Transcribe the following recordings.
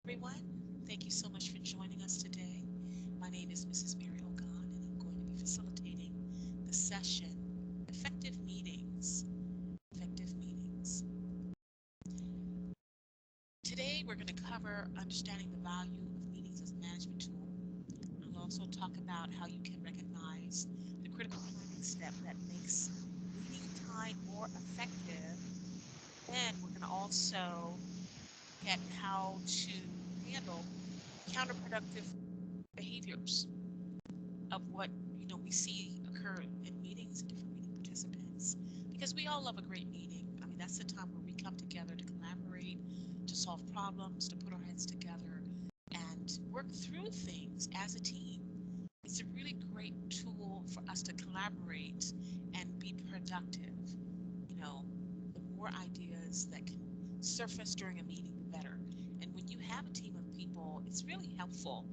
Everyone. Thank you so much for joining us today. My name is Mrs. Mary Ogon, and I'm going to be facilitating the session, Effective Meetings. Effective Meetings. Today, we're going to cover understanding the value of meetings as a management tool. I'll also talk about how you can recognize the critical planning step that makes meeting time more effective. And we're going to also look at how to handle counterproductive behaviors of what we see occur in meetings and different meeting participants, because we all love a great meeting. I mean, that's the time where we come together to collaborate, to solve problems, to put our heads together and work through things as a team. It's a really great tool for us to collaborate and be productive. The more ideas that can surface during a meeting, the better. And when you have a team of people, it's really helpful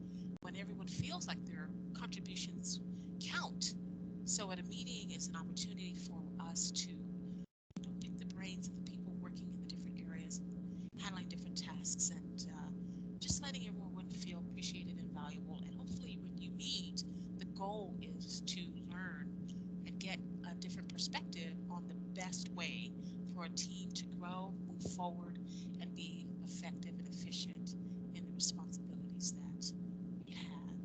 when everyone feels like their contributions count. So at a meeting, it's an opportunity for us to pick the brains of the people working in the different areas, handling different tasks, and just letting everyone feel appreciated and valuable. And hopefully when you meet, the goal is to learn and get a different perspective on the best way for a team to grow, move forward, and be effective and efficient in the responsibilities that we have.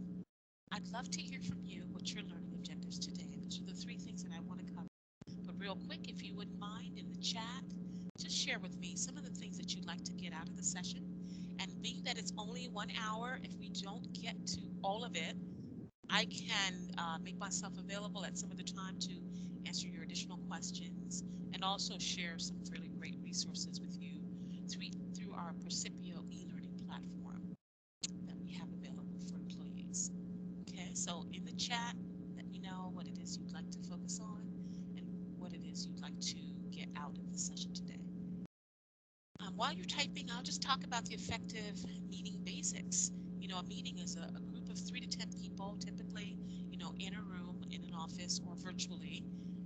I'd love to hear from you what your learning objectives today. Those are the three things that I want to cover. But real quick, if you wouldn't mind in the chat, just share with me some of the things that you'd like to get out of the session. And being that it's only 1 hour, if we don't get to all of it, I can make myself available at some other time to answer your additional questions and also share some really great resources with you through our Percipio e-learning platform that we have available for employees. Okay, so in the chat, let me know what it is you'd like to focus on and what it is you'd like to get out of the session today. While you're typing, I'll just talk about the effective meeting basics. A meeting is a group of 3 to 10 people, typically, in a room, in an office, or virtually.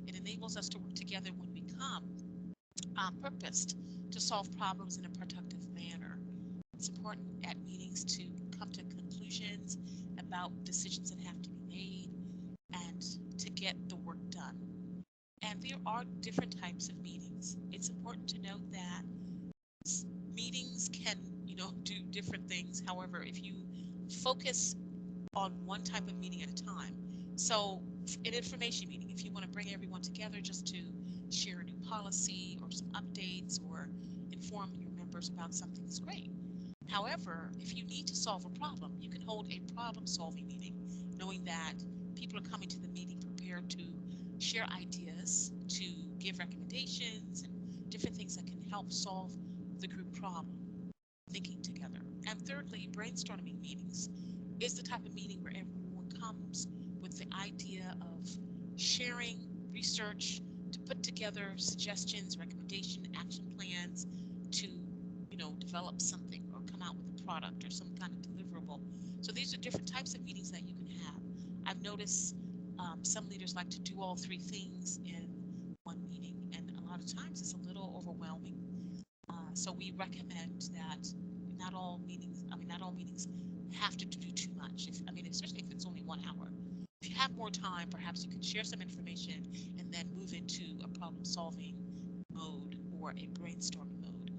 It enables us to work together when we come, purposed to solve problems in a productive manner. It's important at meetings to come to conclusions about decisions that have to be made and to get the work done. And there are different types of meetings. It's important to note that meetings can, do different things. However, if you focus on one type of meeting at a time, so an information meeting, if you want to bring everyone together just to share a new policy or some updates or inform your members about something, is great. However, if you need to solve a problem, you can hold a problem-solving meeting, knowing that people are coming to the meeting prepared to share ideas, to give recommendations, and different things that can help solve the group problem, thinking together. And thirdly, brainstorming meetings is the type of meeting where everyone comes with the idea of sharing research to put together suggestions, recommendations, action plans to, develop something or come out with a product or some kind of deliverable. So these are different types of meetings that you can have. I've noticed some leaders like to do all three things in one meeting, and a lot of times it's a little overwhelming. So we recommend that not all meetings have to do too much. Especially if it's only 1 hour. If you have more time, perhaps you can share some information and then move into a problem-solving mode or a brainstorming mode.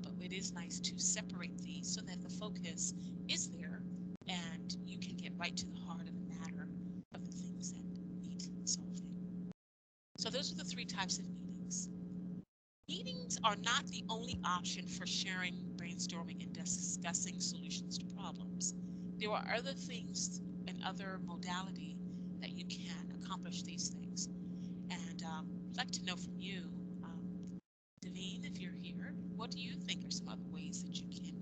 But it is nice to separate these so that the focus is there and you can get right to the heart of the matter of the things that need solving. So those are the three types of meetings. Meetings are not the only option for sharing, brainstorming, and discussing solutions to problems. There are other things and other modality that you can accomplish these things. And I'd like to know from you, Devine, if you're here, what do you think are some other ways that you can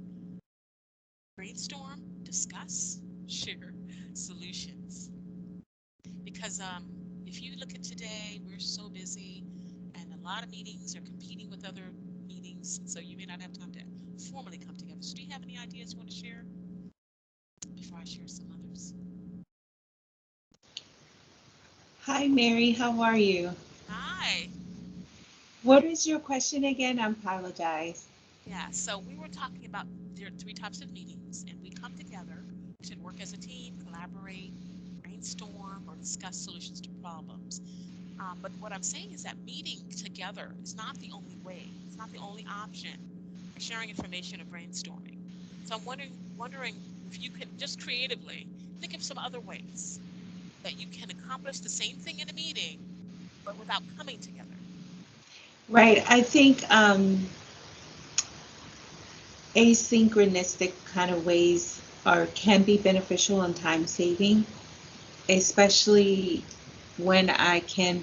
brainstorm, discuss, share solutions? Because if you look at today, we're so busy and a lot of meetings are competing with other meetings, so you may not have time to formally come together. So do you have any ideas you want to share before I share some others? Hi, Mary. How are you? Hi. What is your question again? I apologize. Yeah, so we were talking about there are three types of meetings, and we come together to work as a team, collaborate, brainstorm, or discuss solutions to problems. But what I'm saying is that meeting together is not the only way. It's not the only option for sharing information or brainstorming. So I'm wondering if you could just creatively think of some other ways that you can accomplish the same thing in a meeting, but without coming together. Right. I think asynchronistic kind of ways are can be beneficial and time saving, especially when I can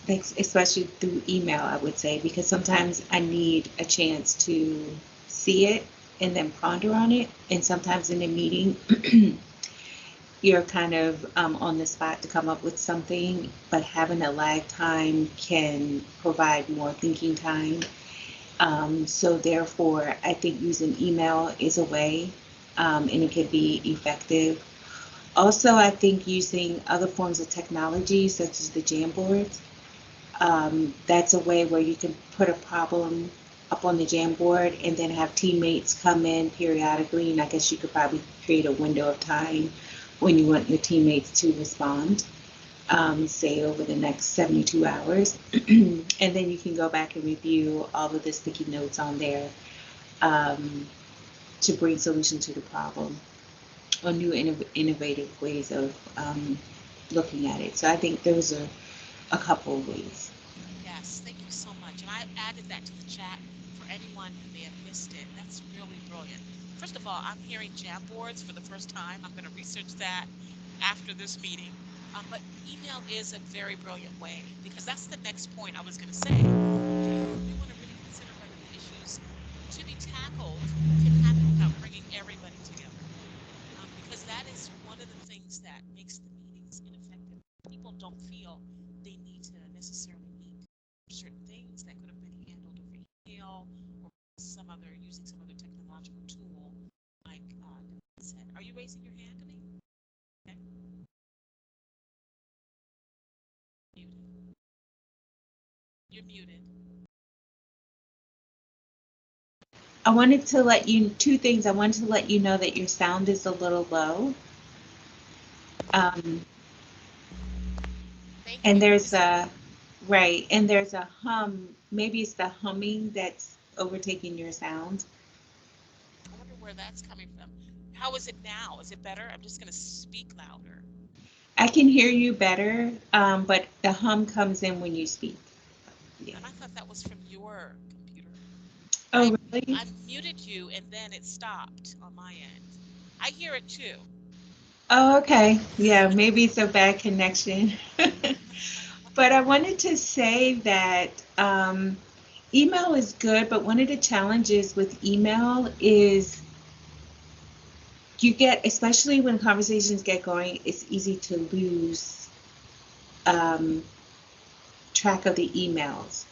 like, especially through email, I would say, because sometimes I need a chance to see it and then ponder on it. And sometimes in a meeting, you're kind of on the spot to come up with something, but having a lag time can provide more thinking time. So therefore, I think using email is a way, and it could be effective. Also, I think using other forms of technology, such as the Jamboards, that's a way where you can put a problem up on the Jamboard and then have teammates come in periodically. And I guess you could probably create a window of time when you want your teammates to respond, say over the next 72 hours. And then you can go back and review all of the sticky notes on there, um, to bring solution to the problem or new innovative ways of looking at it. So I think those are a couple of ways. Yes, thank you so much. And I added that to the chat for anyone who may have missed it. That's really brilliant. First of all, I'm hearing Jamboards for the first time. I'm going to research that after this meeting. But email is a very brilliant way because that's the next point I was going to say. We want to really consider whether the issues to be tackled can happen without bringing everybody together. Because that is one of the things that makes the meetings ineffective. People don't feel they need to necessarily meet certain things that could have been handled over email or some other using some other technological tool, like Devine said. Are you raising your hand, Devine? Okay, muted. You're muted. I wanted to let you two things. I wanted to let you know that your sound is a little low. Okay, Um, thank and you. there's Is it? a right, and there's a hum. Maybe it's the humming that's overtaking your sound. I wonder where that's coming from. How is it now? Is it better? I'm just going to speak louder. I can hear you better, but the hum comes in when you speak. Yeah. And I thought that was from your computer. I Oh, really? I muted you and then it stopped on my end. I hear it too. Oh, okay. Yeah, maybe it's a bad connection. But I wanted to say that email is good, but one of the challenges with email is you get, especially when conversations get going, it's easy to lose um, track of the emails.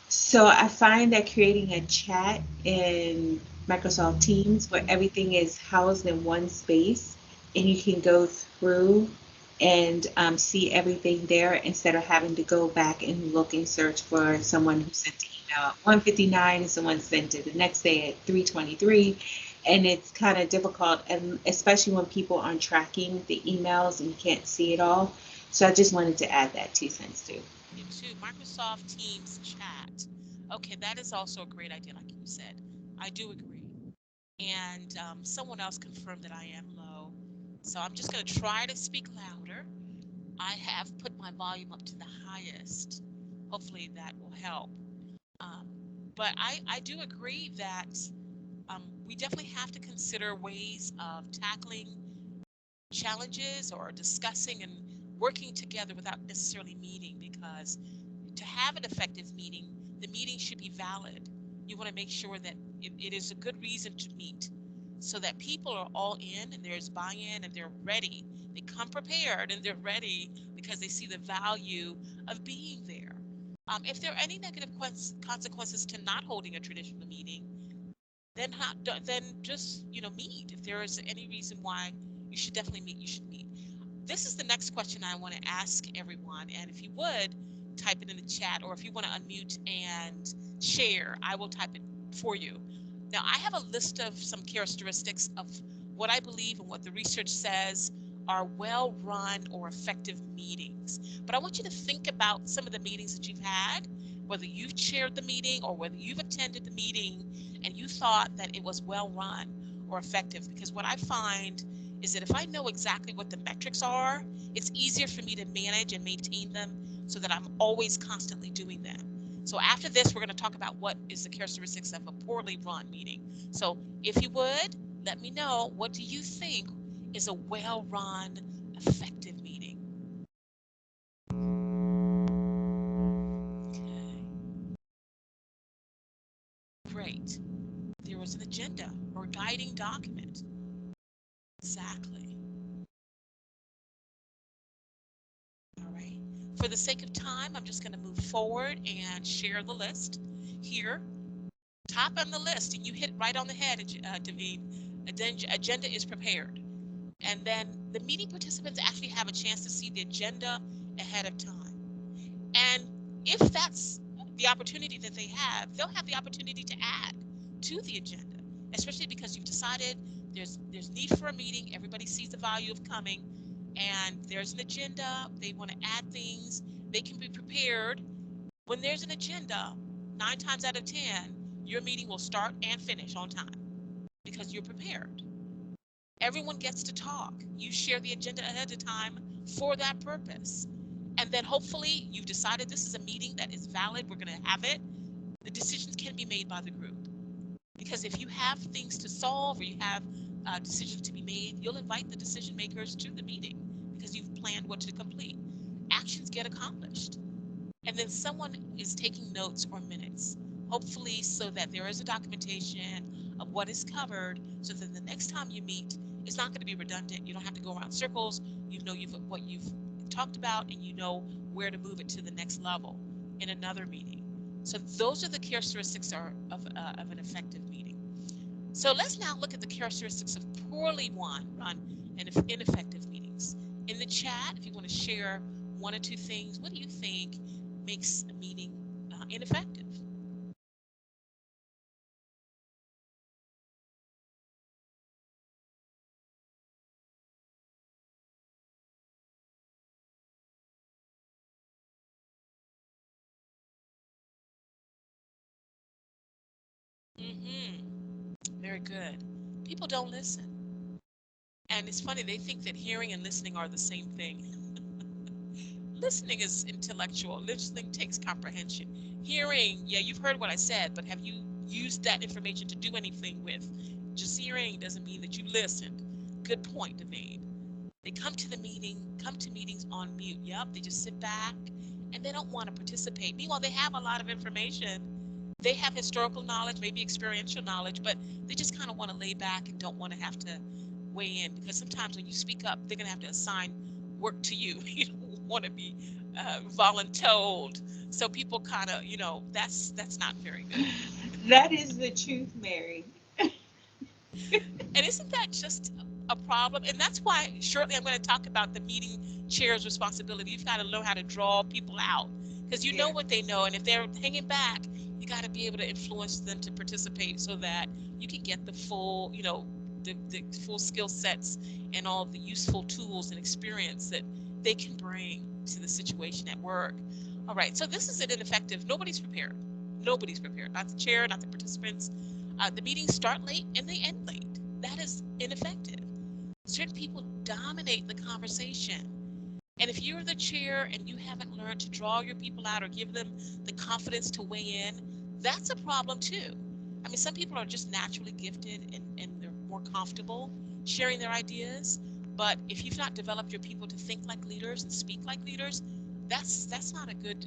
So I find that creating a chat in Microsoft Teams where everything is housed in one space and you can go through and see everything there instead of having to go back and look and search for someone who sent the email at 1:59 and someone sent it the next day at 3:23. And it's kind of difficult, and especially when people aren't tracking the emails and you can't see it all. So I just wanted to add that 2 cents too. You too. Microsoft Teams chat. Okay, that is also a great idea, like you said. I do agree. And someone else confirmed that I am low. So I'm just going to try to speak louder. I have put my volume up to the highest. Hopefully that will help. Um, but I do agree that we definitely have to consider ways of tackling challenges or discussing and working together without necessarily meeting, because to have an effective meeting, the meeting should be valid. You want to make sure that it is a good reason to meet so that people are all in and there's buy-in and they're ready. They come prepared and they're ready because they see the value of being there. If there are any negative consequences to not holding a traditional meeting, then then just meet. If there is any reason why you should definitely meet, you should meet. This is the next question I want to ask everyone, and if you would type it in the chat, or if you want to unmute and share, I will type it for you. Now, I have a list of some characteristics of what I believe and what the research says are well-run or effective meetings. But I want you to think about some of the meetings that you've had, whether you've chaired the meeting or whether you've attended the meeting and you thought that it was well-run or effective. Because what I find is that if I know exactly what the metrics are, it's easier for me to manage and maintain them so that I'm always constantly doing them. So after this, we're going to talk about what is the characteristics of a poorly run meeting. So if you would, let me know, what do you think is a well-run, effective meeting? Okay, great. There was an agenda or guiding document. Exactly. All right. For the sake of time, I'm just going to move forward and share the list here. Top on the list, and you hit right on the head, Daveen. Agenda is prepared. And then the meeting participants actually have a chance to see the agenda ahead of time. And if that's the opportunity that they have, they'll have the opportunity to add to the agenda, especially because you've decided there's need for a meeting, everybody sees the value of coming, and there's an agenda, they want to add things, they can be prepared. When there's an agenda, 9 times out of 10, your meeting will start and finish on time because you're prepared. Everyone gets to talk. You share the agenda ahead of time for that purpose. And then hopefully you've decided this is a meeting that is valid, we're going to have it. The decisions can be made by the group. Because if you have things to solve or you have decisions to be made, you'll invite the decision makers to the meeting because you've planned what to complete. Actions get accomplished. And then someone is taking notes or minutes, hopefully so that there is a documentation of what is covered so that the next time you meet, it's not going to be redundant. You don't have to go around circles. You know what you've talked about and you know where to move it to the next level in another meeting. So those are the characteristics of an effective meeting. So let's now look at the characteristics of poorly run and ineffective meetings. In the chat, if you want to share one or two things, what do you think makes a meeting ineffective? Mm-hmm. Very good. People don't listen. And it's funny, they think that hearing and listening are the same thing. Listening is intellectual. Listening takes comprehension. Hearing, yeah, you've heard what I said, but have you used that information to do anything with? Just hearing doesn't mean that you listened. Good point, Devane. They come to meetings on mute. Yep, they just sit back and they don't want to participate. Meanwhile, they have a lot of information. They have historical knowledge, maybe experiential knowledge, but they just kind of want to lay back and don't want to have to weigh in because sometimes when you speak up, they're going to have to assign work to you. You don't want to be voluntold. So people kind of, that's not very good. That is the truth, Mary. And isn't that just a problem? And that's why shortly I'm going to talk about the meeting chair's responsibility. You've got to know how to draw people out because you know what they know. And if they're hanging back, you got to be able to influence them to participate so that you can get the full, the full skill sets and all the useful tools and experience that they can bring to the situation at work. All right, so this is an ineffective. Nobody's prepared. Nobody's prepared. Not the chair, not the participants. The meetings start late and they end late. That is ineffective. Certain people dominate the conversation. And if you're the chair and you haven't learned to draw your people out or give them the confidence to weigh in, that's a problem too. I mean, some people are just naturally gifted and they're more comfortable sharing their ideas. But if you've not developed your people to think like leaders and speak like leaders, that's not a good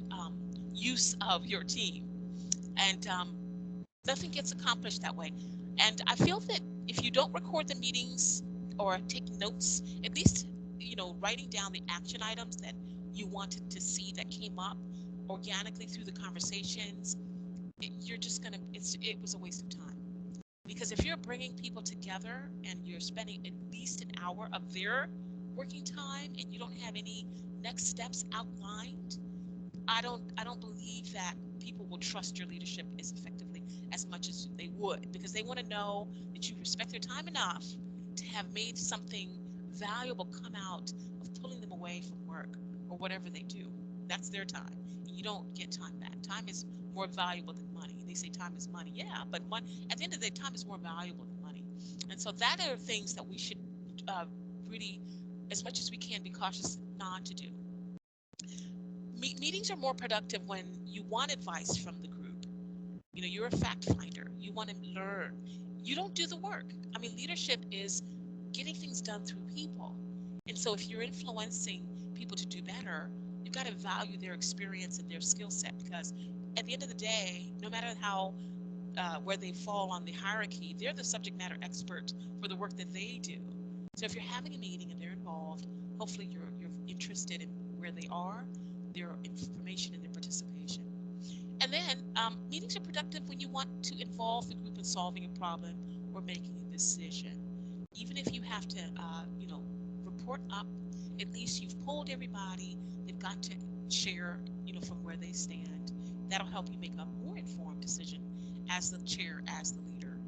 use of your team. And nothing gets accomplished that way. And I feel that if you don't record the meetings or take notes, at least, writing down the action items that you wanted to see that came up organically through the conversations, you're just going to, it was a waste of time. Because if you're bringing people together and you're spending at least an hour of their working time and you don't have any next steps outlined, I don't believe that people will trust your leadership as effectively as much as they would, because they want to know that you respect their time enough to have made something valuable come out of pulling them away from work or whatever they do. That's their time. And you don't get time back. Time is more valuable than money. They say time is money. Yeah, but at the end of the day, time is more valuable than money. And so that are things that we should really, as much as we can, be cautious not to do. Meetings are more productive when you want advice from the group. You know, you're a fact finder. You want to learn. You don't do the work. I mean, leadership is getting things done through people. And so if you're influencing people to do better, you've got to value their experience and their skill set, because at the end of the day, no matter how where they fall on the hierarchy, they're the subject matter expert for the work that they do. So if you're having a meeting and they're involved, hopefully you're interested in where they are, their information, and their participation. And then meetings are productive when you want to involve the group in solving a problem or making a decision. Even if you have to, report up, at least you've polled everybody. They've got to share, from where they stand. That'll help you make a more informed decision as the chair, as the leader.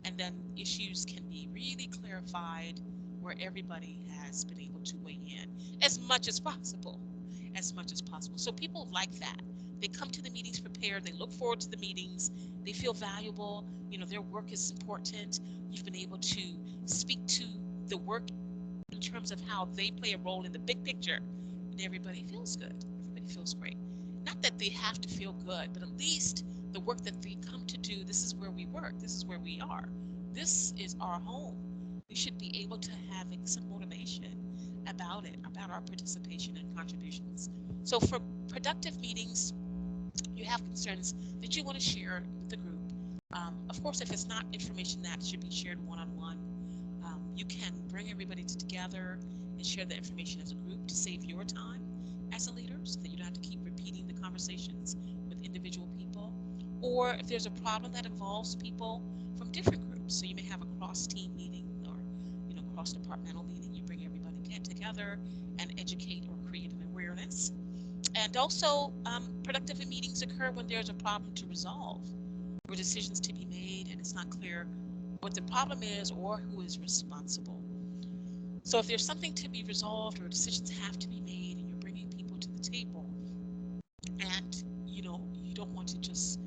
And then issues can be really clarified where everybody has been able to weigh in as much as possible, as much as possible. So people like that. They come to the meetings prepared. They look forward to the meetings. They feel valuable. Their work is important. You've been able to speak to the work in terms of how they play a role in the big picture. And everybody feels good. Everybody feels great. Not that they have to feel good, but at least the work that they come to do, this is where we work. This is where we are. This is our home. We should be able to have some motivation about it, about our participation and contributions. So for productive meetings, you have concerns that you want to share with the group. Of course, if it's not information that should be shared one-on-one, you can bring everybody together and share the information as a group to save your time as a leader, so that you don't have to keep repeating the conversations with individual people. Or if there's a problem that involves people from different groups, so you may have a cross-team meeting or cross-departmental meeting, you bring everybody together and educate or create an awareness. And also, productive meetings occur when there's a problem to resolve or decisions to be made and it's not clear what the problem is or who is responsible. So if there's something to be resolved or decisions have to be made and you're bringing people to the table, and you don't want to just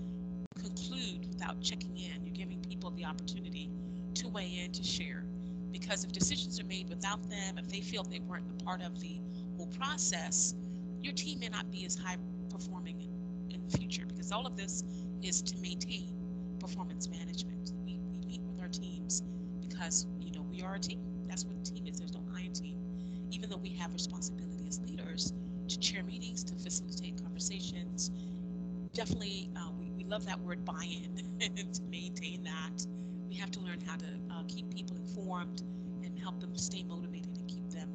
conclude without checking in, you're giving people the opportunity to weigh in, to share. Because if decisions are made without them, if they feel they weren't a part of the whole process, your team may not be as high performing in the future, because all of this is to maintain performance management. We meet with our teams because we are a team. That's what a team is. There's no I in team. Even though we have responsibility as leaders to chair meetings, to facilitate conversations, definitely we love that word buy-in to maintain that. We have to learn how to keep people informed and help them stay motivated and keep them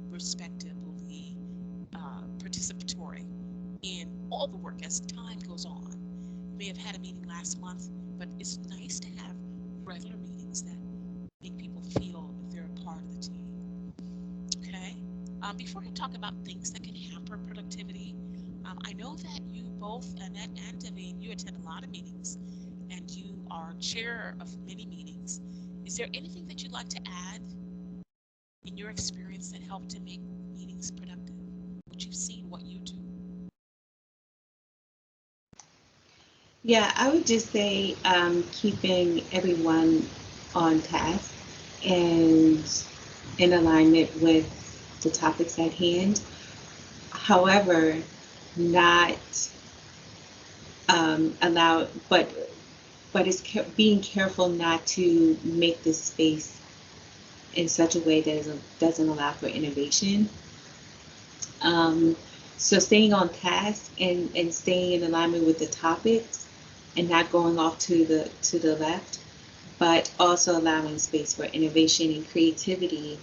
respectively participatory in all the work as time goes on. You may have had a meeting last month, but it's nice to have regular meetings that make people feel that they're a part of the team. Okay. Before I talk about things that can hamper productivity, I know that you both, Annette and Devine, you attend a lot of meetings and you are chair of many meetings. Is there anything that you'd like to add in your experience that helped to make meetings productive? What you've seen, what you do? Yeah, I would just say keeping everyone on task and in alignment with the topics at hand. However, not allow, but it's being careful not to make the space in such a way that doesn't allow for innovation. So staying on task and staying in alignment with the topics and not going off to the left, but also allowing space for innovation and creativity.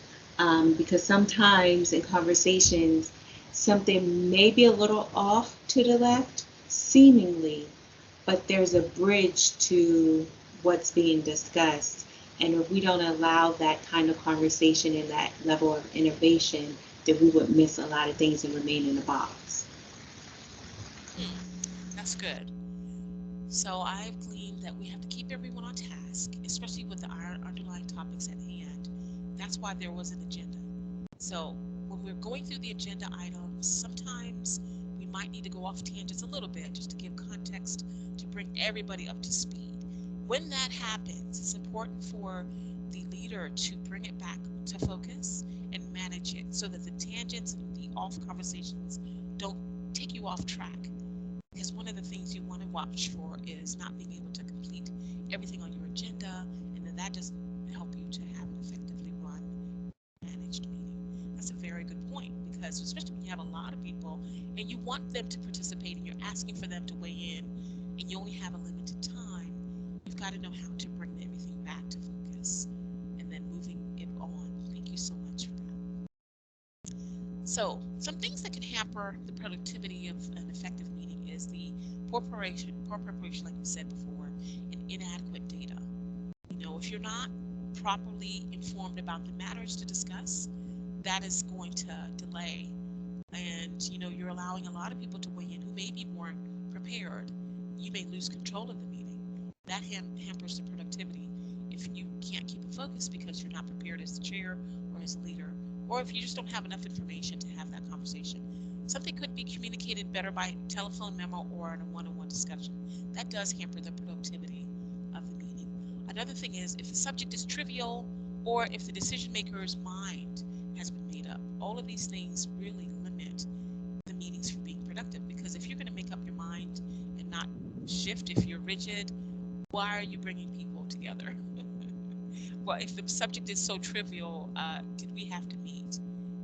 Because sometimes in conversations, something may be a little off to the left, seemingly, but there's a bridge to what's being discussed. And if we don't allow that kind of conversation and that level of innovation, then we would miss a lot of things and remain in the box. Hmm, that's good. So I've gleaned that we have to keep everyone on task, especially with our underlying topics at hand. That's why there was an agenda. So when we're going through the agenda items, sometimes we might need to go off tangents a little bit just to give context to bring everybody up to speed. When that happens, it's important for the leader to bring it back to focus and manage it so that the tangents and the off conversations don't take you off track. Because one of the things you want to watch for is not being able to complete everything on your agenda, and then that doesn't help you to have an effectively run managed meeting. That's a very good point because especially when you have a lot of people and you want them to participate and you're asking for them to weigh in and you only have a limited time, you've got to know how to bring everything back to focus and then moving it on. Thank you so much for that. So, some things that can hamper the productivity of an effective meeting is the poor preparation, like we said before, and inadequate data. If you're not properly informed about the matters to discuss, that is going to delay. And you're allowing a lot of people to weigh in who may be more prepared. You may lose control of the meeting. That hampers the productivity if you can't keep a focus because you're not prepared as the chair or as a leader, or if you just don't have enough information to have that conversation. Something could be communicated better by telephone memo or in a one-on-one discussion. That does hamper the productivity of the meeting. Another thing is if the subject is trivial or if the decision maker's mind has been made up. All of these things really limit the meetings from being productive because if you're going to make up your mind and not shift, if you're rigid, why are you bringing people together? Well, if the subject is so trivial, did we have to meet?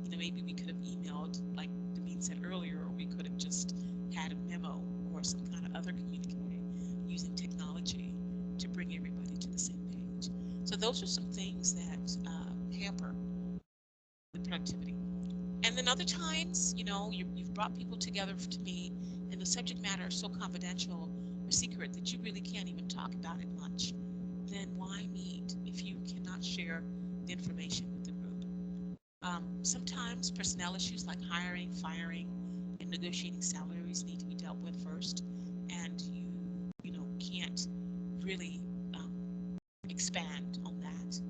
Maybe we could have emailed, like Devine said earlier, or we could have just had a memo or some kind of other communicating using technology to bring everybody to the same page. So those are some things that hamper the productivity. And then other times, you've brought people together to meet, and the subject matter is so confidential or secret that you really can't even talk about it much. Then why meet if you cannot share the information with the group? Sometimes personnel issues like hiring, firing, and negotiating salaries need to be dealt with first, and can't really expand on that.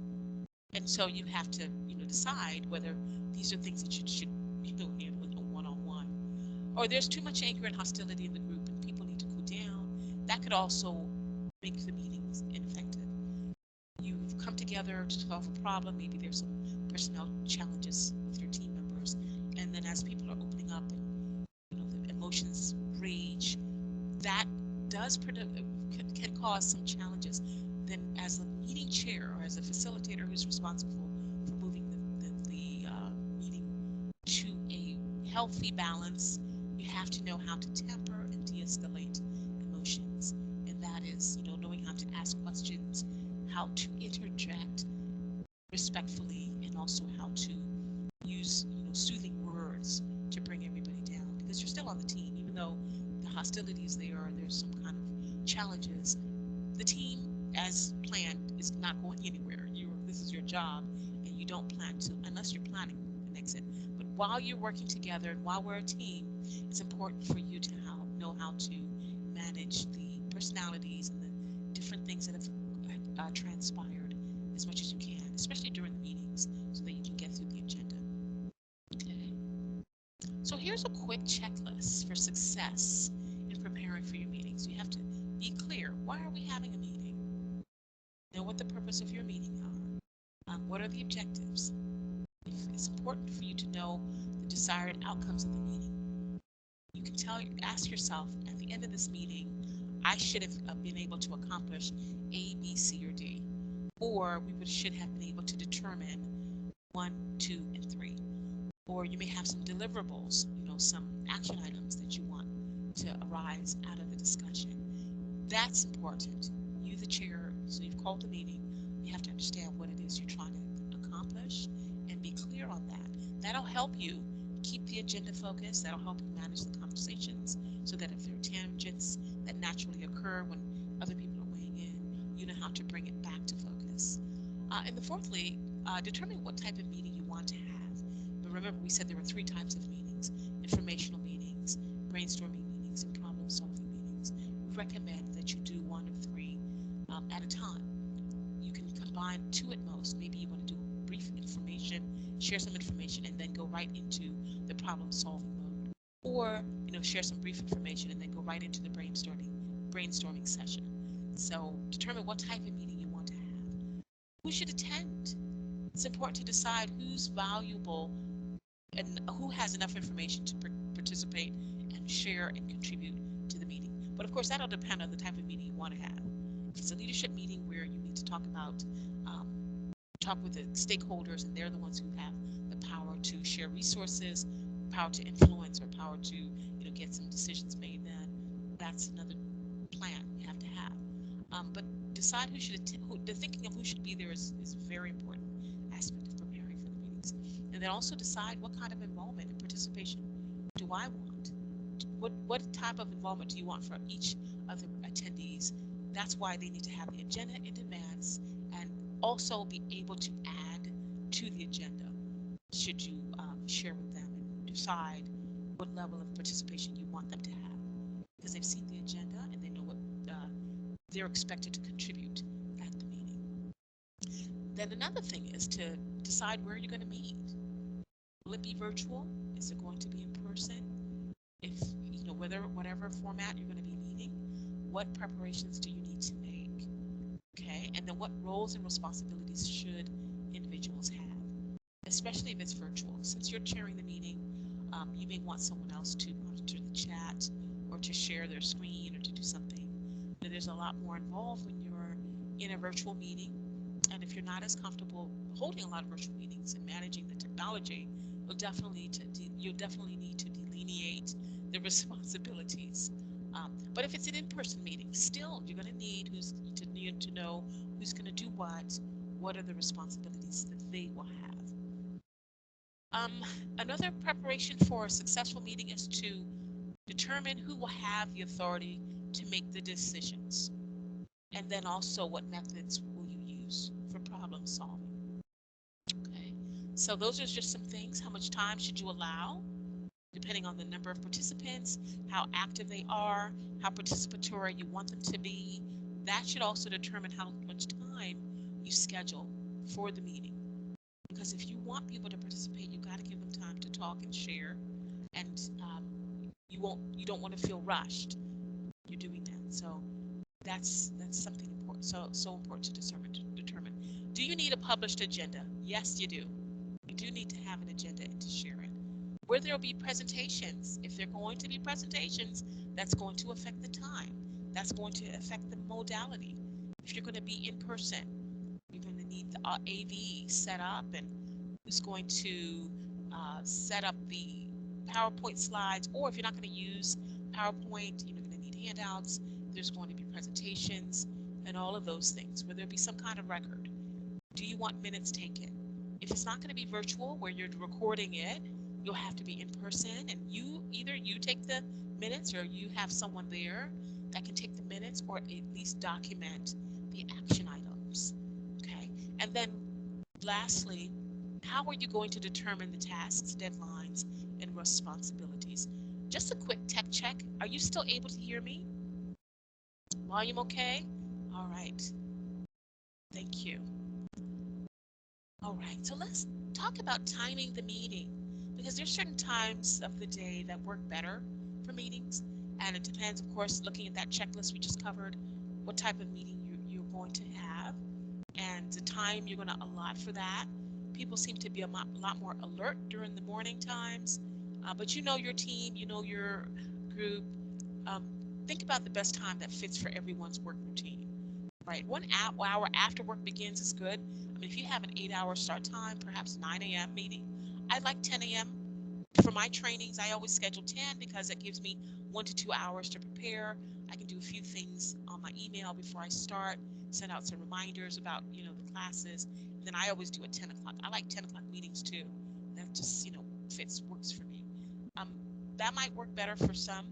And so you have to, decide whether these are things that you should, handle in a one-on-one. Or there's too much anger and hostility in the group and people need to cool down. That could also make the meetings ineffective. You've come together to solve a problem. Maybe there's some personnel challenges with your team members. And then as people are opening up and, the emotions rage, that can cause some challenges. Then as a meeting chair or as a facilitator who's responsible for moving the meeting to a healthy balance, you have to know how to temper and de-escalate emotions. And that is, knowing how to ask questions, how to interject respectfully, and also how to use, soothing words to bring everybody down. Because you're still on the team, even though the hostility is there or there's some kind of challenges, the team as planned is not going anywhere. This is your job, and you don't plan to unless you're planning an exit. But while you're working together and while we're a team, it's important for you to know how to manage the personalities and the different things that have transpired as much as you can, especially during the meetings, so that you can get through the agenda. Okay. So here's a quick checklist for success in preparing for your meetings. You have to be clear. Why are we having a meeting? Know what the purpose of your meeting are. What are the objectives? If it's important for you to know the desired outcomes of the meeting. You can ask yourself at the end of this meeting, I should have been able to accomplish A, B, C, or D. Or should have been able to determine 1, 2, and 3. Or you may have some deliverables, some action items that you want to arise out of the discussion. That's important. You, the chair, so you've called the meeting, you have to understand what it is you're trying to accomplish and be clear on that. That'll help you keep the agenda focused. That'll help you manage the conversations so that if there are tangents that naturally occur when other people are weighing in, you know how to bring it back to focus. And the fourthly, determine what type of meeting you want to have. But remember, we said there were 3 types of meetings: informational meetings, brainstorming meetings, and problem recommend that you do one of three at a time. You can combine two at most. Maybe you want to do brief information, share some information, and then go right into the problem solving mode. Or, share some brief information and then go right into the brainstorming session. So determine what type of meeting you want to have. Who should attend? It's important to decide who's valuable and who has enough information to participate and share and contribute to the meeting. But of course, that'll depend on the type of meeting you want to have. If it's a leadership meeting where you need to um, talk with the stakeholders, and they're the ones who have the power to share resources, power to influence, or power to get some decisions made, then that's another plan you have to have. But decide who should attend. The thinking of who should be there is a very important aspect of preparing for the meetings. And then also decide what kind of involvement and participation do I want? What type of involvement do you want from each of the attendees? That's why they need to have the agenda in advance and also be able to add to the agenda should you share with them and decide what level of participation you want them to have, because they've seen the agenda and they know what they're expected to contribute at the meeting. Then another thing is to decide where you're going to meet. Will it be virtual? Is it going to be in person? If whatever format you're going to be meeting, what preparations do you need to make? Okay, and then what roles and responsibilities should individuals have, especially if it's virtual. Since you're chairing the meeting, you may want someone else to monitor the chat or to share their screen or to do something. There's a lot more involved when you're in a virtual meeting. And if you're not as comfortable holding a lot of virtual meetings and managing the technology, you'll definitely need to delineate the responsibilities. But if it's an in-person meeting, still you're going to need to know who's going to do what are the responsibilities that they will have. Another preparation for a successful meeting is to determine who will have the authority to make the decisions, and then also what methods will you use for problem solving. Okay, so those are just some things. How much time should you allow, depending on the number of participants, how active they are, how participatory you want them to be. That should also determine how much time you schedule for the meeting. Because if you want people to participate, you got to give them time to talk and share, and you don't want to feel rushed. You're doing that, so that's something important. So important to determine. Do you need a published agenda? Yes, you do. You do need to have an agenda and to share it. Where there will be presentations, if there are going to be presentations, that's going to affect the time. That's going to affect the modality. If you're going to be in person, you're going to need the AV set up, and who's going to set up the PowerPoint slides, or if you're not going to use PowerPoint, you're going to need handouts. There's going to be presentations and all of those things, where there'll be some kind of record. Do you want minutes taken? If it's not going to be virtual where you're recording it, you'll have to be in person, and either you take the minutes or you have someone there that can take the minutes or at least document the action items. Okay, and then lastly, how are you going to determine the tasks, deadlines, and responsibilities? Just a quick tech check. Are you still able to hear me? Volume okay? All right. Thank you. All right, so let's talk about timing the meeting, because there's certain times of the day that work better for meetings, and it depends, of course, looking at that checklist we just covered, what type of meeting you're going to have, and the time you're going to allot for that. People seem to be a lot more alert during the morning times, but you know your team, you know your group. Um, think about the best time that fits for everyone's work routine. Right, 1 hour after work begins is good. I mean, if you have an 8-hour start time, perhaps 9 a.m. meeting. I like 10 a.m. For my trainings. I always schedule 10 because it gives me 1 to 2 hours to prepare. I can do a few things on my email before I start, send out some reminders about, the classes. And then I always do at 10 o'clock. I like 10 o'clock meetings too. That just, works for me. That might work better for some.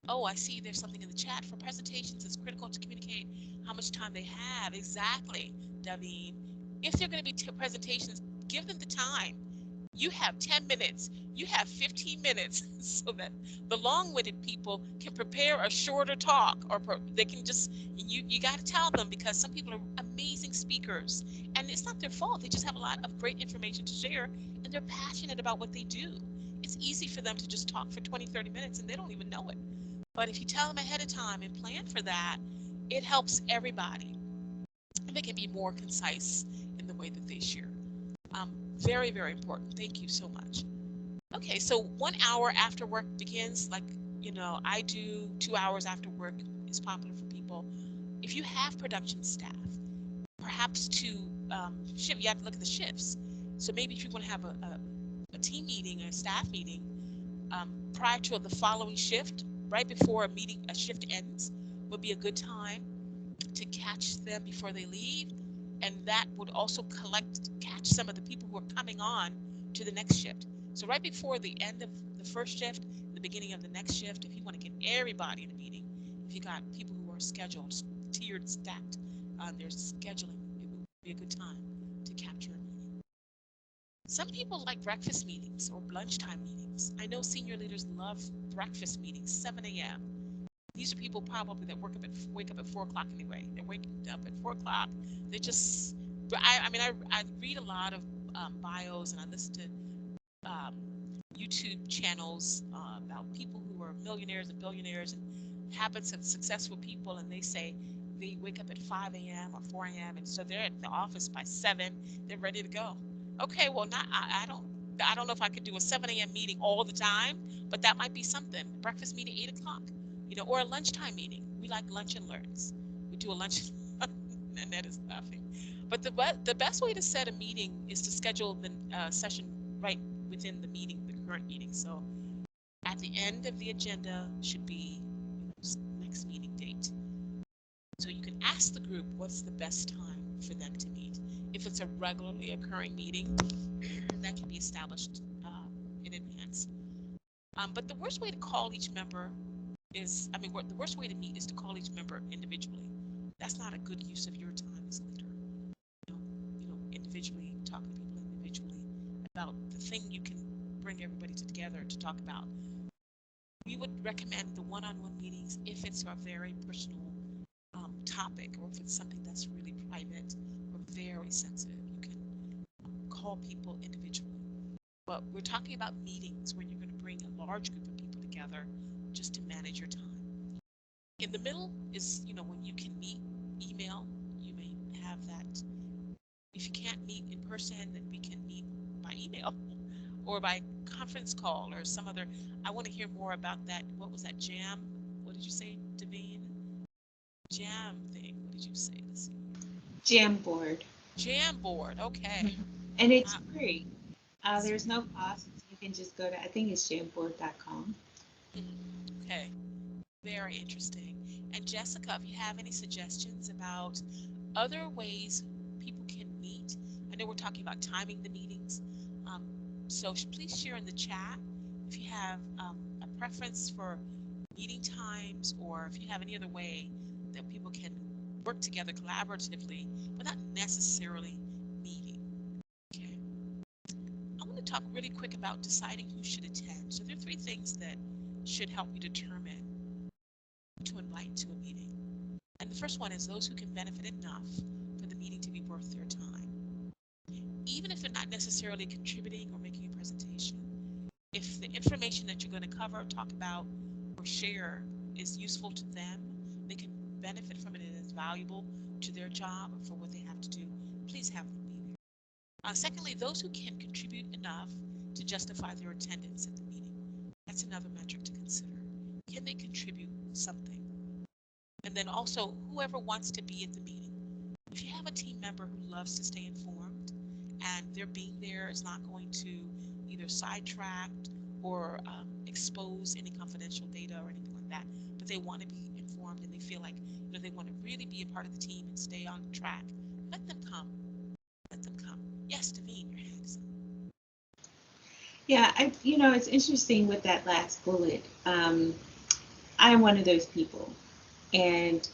Oh, I see there's something in the chat. For presentations, it's critical to communicate how much time they have. Exactly, Daveen. If they're going to be presentations, give them the time. You have 10 minutes, you have 15 minutes so that the long-winded people can prepare a shorter talk, or they can just, you got to tell them, because some people are amazing speakers and it's not their fault. They just have a lot of great information to share and they're passionate about what they do. It's easy for them to just talk for 20, 30 minutes and they don't even know it. But if you tell them ahead of time and plan for that, it helps everybody. And they can be more concise in the way that they share. Very, very important. Thank you so much. Okay, so 1 hour after work begins, like, I do 2 hours after work is popular for people. If you have production staff, perhaps to shift, you have to look at the shifts. So maybe if you want to have a team meeting or a staff meeting prior to the following shift, right before a shift ends, would be a good time to catch them before they leave. And that would also catch some of the people who are coming on to the next shift. So right before the end of the first shift, the beginning of the next shift, if you want to get everybody in a meeting, if you got people who are scheduled, tiered, stacked on their scheduling, it would be a good time to capture a meeting. Some people like breakfast meetings or lunchtime meetings. I know senior leaders love breakfast meetings, 7 a.m. These are people probably that wake up at 4 o'clock anyway. They're waking up at 4 o'clock. They just, I read a lot of bios and I listen to um, YouTube channels about people who are millionaires and billionaires and habits of successful people, and they say they wake up at 5 a.m. or 4 a.m. and so they're at the office by 7. They're ready to go. Okay, well, not I don't know if I could do a 7 a.m. meeting all the time, but that might be something. Breakfast meeting 8 o'clock, or a lunchtime meeting. We like lunch and learns. We do a lunch, and that is laughing. But the best way to set a meeting is to schedule the session right within the meeting, the current meeting. So at the end of the agenda should be next meeting date. So you can ask the group what's the best time for them to meet. If it's a regularly occurring meeting, that can be established in advance. But the worst way to call each member the worst way to meet is to call each member individually. That's not a good use of your time as a leader. Individually, talking to people individually about the thing you can bring everybody together to talk about. We would recommend the one-on-one meetings if it's a very personal topic, or if it's something that's really private or very sensitive. You can call people individually. But we're talking about meetings where you're going to bring a large group of people together just to manage your time. In the middle is, when you can meet email. You may have that. If you can't meet in person, then we can meet by email or by conference call or some other. I want to hear more about that. What was that jam? What did you say, Devine? Jam thing. What did you say? Let's see. Jamboard. Jamboard. Okay. And it's Uh, free. There's no cost. You can just go to, I think it's jamboard.com. okay. Very interesting. And Jessica, if you have any suggestions about other ways people can meet, I know we're talking about timing the meetings. Um, so please share in the chat if you have a preference for meeting times, or if you have any other way that people can work together collaboratively, but not necessarily meeting. Okay. I want to talk really quick about deciding who should attend. So there are 3 things that should help you determine to invite to a meeting. And the first one is those who can benefit enough for the meeting to be worth their time. Even if they're not necessarily contributing or making a presentation, if the information that you're going to cover, talk about, or share is useful to them, they can benefit from it and it's valuable to their job or for what they have to do, please have them be there. Secondly, those who can contribute enough to justify their attendance at the meeting. That's another metric to consider. Can they contribute something? And then also, whoever wants to be at the meeting. If you have a team member who loves to stay informed and their being there is not going to either sidetrack or expose any confidential data or anything like that, but they want to be informed and they feel like they want to really be a part of the team and stay on track, let them come. Let them come. Yes, Devine, your hand is up. Yeah, it's interesting with that last bullet. I'm one of those people, and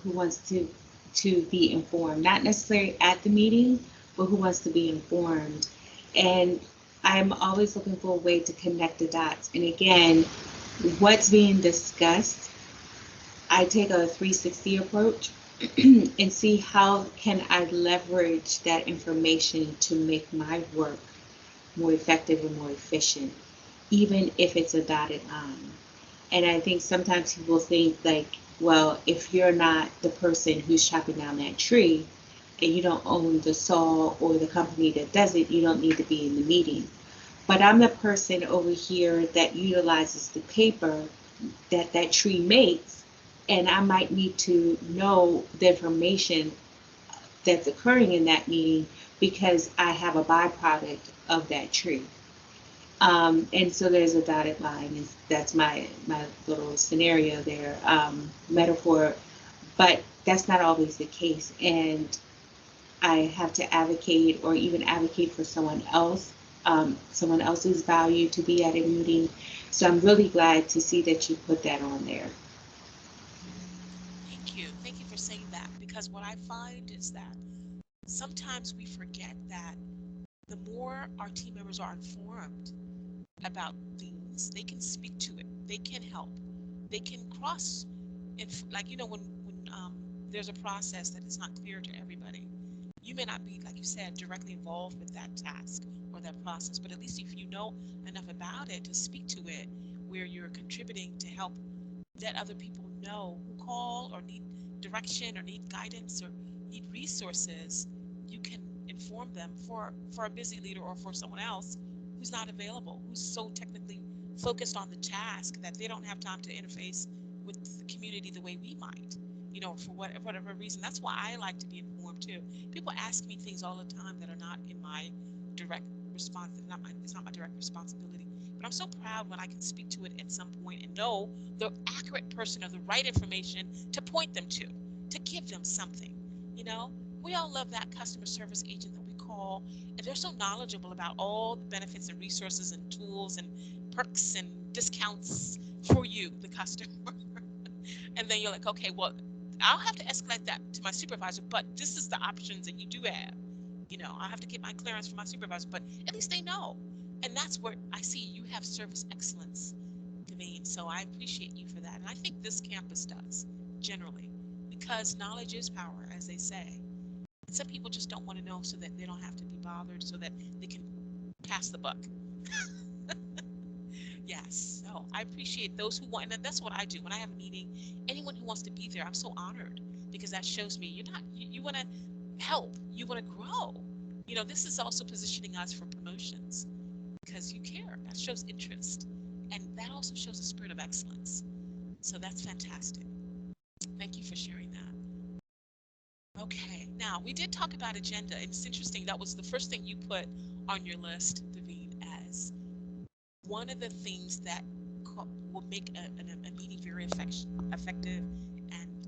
who wants to be informed, not necessarily at the meeting, but who wants to be informed. And I'm always looking for a way to connect the dots. And again, what's being discussed, I take a 360 approach and see how can I leverage that information to make my work more effective and more efficient, even if it's a dotted line. And I think sometimes people think like, well, if you're not the person who's chopping down that tree and you don't own the saw or the company that does it, you don't need to be in the meeting. But I'm the person over here that utilizes the paper that that tree makes, and I might need to know the information that's occurring in that meeting because I have a byproduct of that tree. And so there's a dotted line, and that's my little scenario there, metaphor. But that's not always the case, and I have to advocate or even advocate for someone else's value to be at a meeting. So I'm really glad to see that you put that on there. Thank you. Thank you for saying that, because what I find is that sometimes we forget that the more our team members are informed about things, they can speak to it, they can help, they can cross. If, like, when there's a process that is not clear to everybody, you may not be, like you said, directly involved with that task or that process, but at least if you know enough about it to speak to it, where you're contributing to help let other people know who call or need direction or need guidance or need resources, you can inform them for a busy leader or for someone else who's not available, who's so technically focused on the task that they don't have time to interface with the community the way we might, for whatever reason. That's why I like to be informed too. People ask me things all the time that are not in my direct response, it's not my direct responsibility. But I'm so proud when I can speak to it at some point and know the accurate person or the right information to point them to give them something. You know, we all love that customer service agent that we call, and they're so knowledgeable about all the benefits and resources and tools and perks and discounts for you, the customer. And then you're like, okay, well, I'll have to escalate that to my supervisor, but this is the options that you do have. I have to get my clearance from my supervisor, but at least they know. And that's where I see you have service excellence, Devine. So I appreciate you for that. And I think this campus does, generally, because knowledge is power, as they say. And some people just don't want to know so that they don't have to be bothered, so that they can pass the buck. Yes. So I appreciate those who want, and that's what I do when I have a meeting. Anyone who wants to be there, I'm so honored, because that shows me you're not, you want to help, you want to grow. This is also positioning us for promotions because you care. That shows interest. And that also shows a spirit of excellence. So that's fantastic. Thank you for sharing that. Okay. Now, we did talk about agenda. It's interesting. That was the first thing you put on your list, Davine, as one of the things that will make a meeting very effective and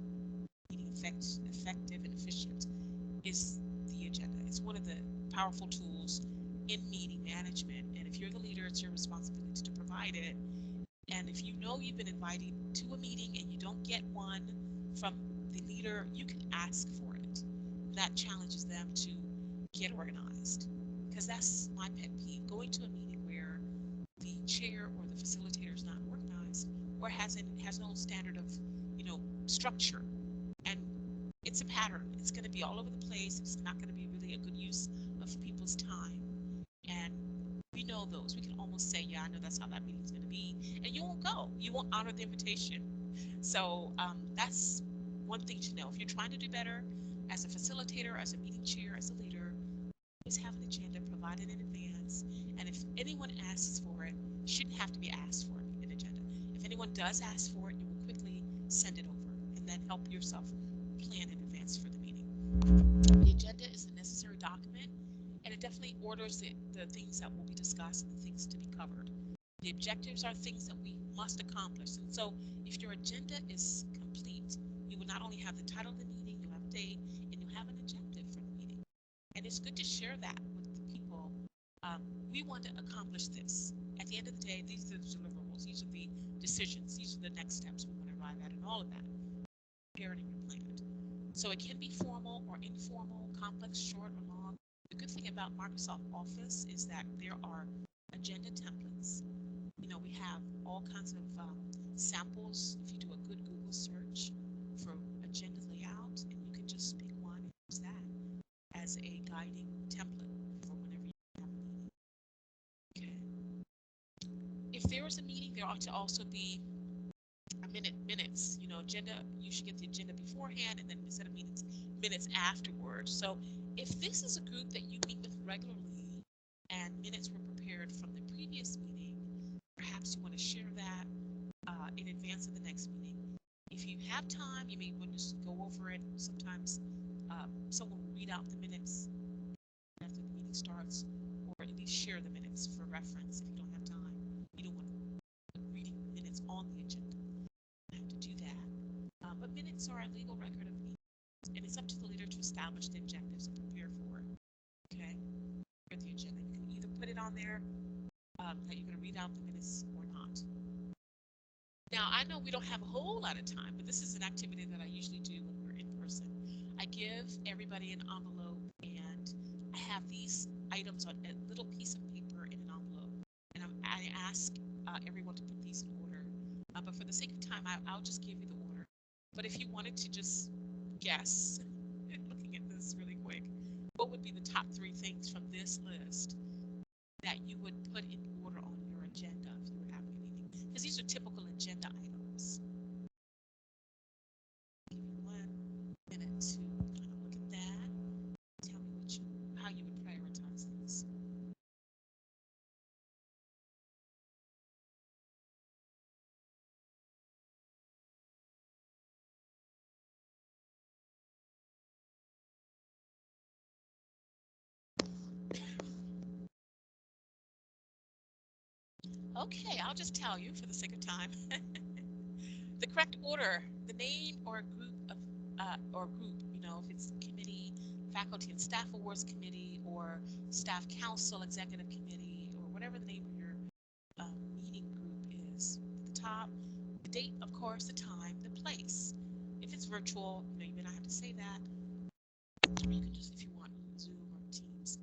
meeting effective and efficient is the agenda. It's one of the powerful tools in meeting management. And if you're the leader, it's your responsibility to provide it. And if you know you've been invited to a meeting and you don't get one from the leader, you can ask for it. That challenges them to get organized. Because that's my pet peeve, going to a meeting where the chair or the facilitator is not organized or has no standard of, structure. And it's a pattern. It's going to be all over the place. It's not going to be really a good use of people's time. And we know those. We can almost say, yeah, I know that's how that meeting's going to be. And you won't go. You won't honor the invitation. So that's one thing to know. If you're trying to do better as a facilitator, as a meeting chair, as a leader, always have an agenda provided in advance. And if anyone asks for it, it shouldn't have to be asked for an agenda. If anyone does ask for it, you will quickly send it over and then help yourself plan in advance for the meeting. The agenda is a necessary document, and it definitely orders the things that will be discussed and the things to be covered. The objectives are things that we must accomplish. And so if your agenda is complete, you will not only have the title of the meeting, you'll have a date, and you'll have an objective for the meeting. And it's good to share that with the people. We want to accomplish this. At the end of the day, these are the deliverables, these are the decisions, these are the next steps we want to arrive at, and all of that. Prepared and planned. So it can be formal or informal, complex, short or long. The good thing about Microsoft Office is that there are agenda templates. We have all kinds of samples. If you do a good Google search for agenda layout, and you can just pick one and use that as a guiding template for whenever you have a meeting. Okay. If there is a meeting, there ought to also be minutes. Agenda. You should get the agenda beforehand, and then instead of minutes afterwards. So if this is a group that you meet with regularly, and minutes were prepared from the previous meeting, perhaps you want to share that in advance of the next meeting. If you have time, you may want to just go over it. Sometimes someone will read out the minutes after the meeting starts, or at least share the minutes for reference if you don't have time. You don't want reading minutes on the agenda. You have to do that. But minutes are a legal record of meetings, and it's up to the leader to establish the objectives and prepare for it. Okay? For the agenda, you can either put it on there that you're going to read out the minutes or not. Now, I know we don't have a whole lot of time, but this is an activity that I usually do when we're in person. I give everybody an envelope, and I have these items on a little piece of paper in an envelope, and I ask everyone to put these in order. But for the sake of time, I'll just give you the order. But if you wanted to just guess, looking at this really quick, what would be the top three things from this list that you would put in order on your agenda if you were having a meeting? Because these are typical agenda items. Give you 1 minute to kind of look at that. Tell me how you would prioritize these. Okay, I'll just tell you for the sake of time. The correct order, the name or group, if it's committee, faculty and staff awards committee, or staff council executive committee, or whatever the name of your meeting group is. At the top, the date, of course, the time, the place. If it's virtual, you may not have to say that, or you can just, if you want, Zoom or Teams.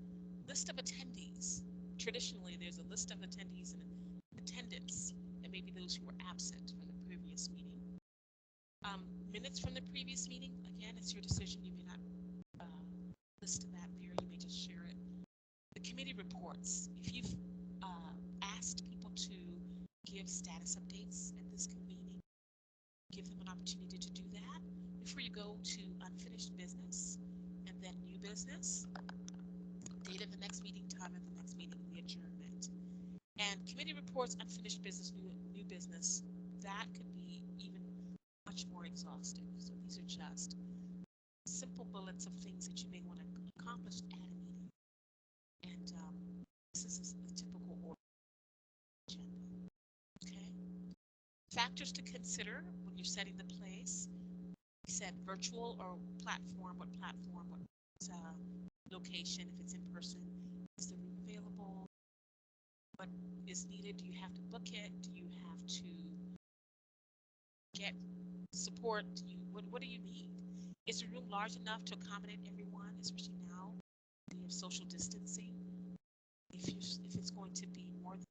List of attendees. Traditionally, there's a list of attendees and attendance, and maybe those who were absent from the previous meeting. Minutes from the previous meeting, again, it's your decision. You may not list that there. You may just share it. The committee reports. If you've asked people to give status updates at this meeting, give them an opportunity to do that before you go to unfinished business and then new business. Date of the next meeting, time of the next meeting, the adjournment. And committee reports, unfinished business, new business, that could be even much more exhaustive. So these are just simple bullets of things that you may want to accomplish at a meeting. And this is a typical order agenda. Okay. Factors to consider when you're setting the place. We said virtual or platform. What platform? What location? If it's in person, is the room available? What is needed? Do you have to book it? Do you have to get support? What do you need? Is the room large enough to accommodate everyone, especially now we have social distancing? If it's going to be more than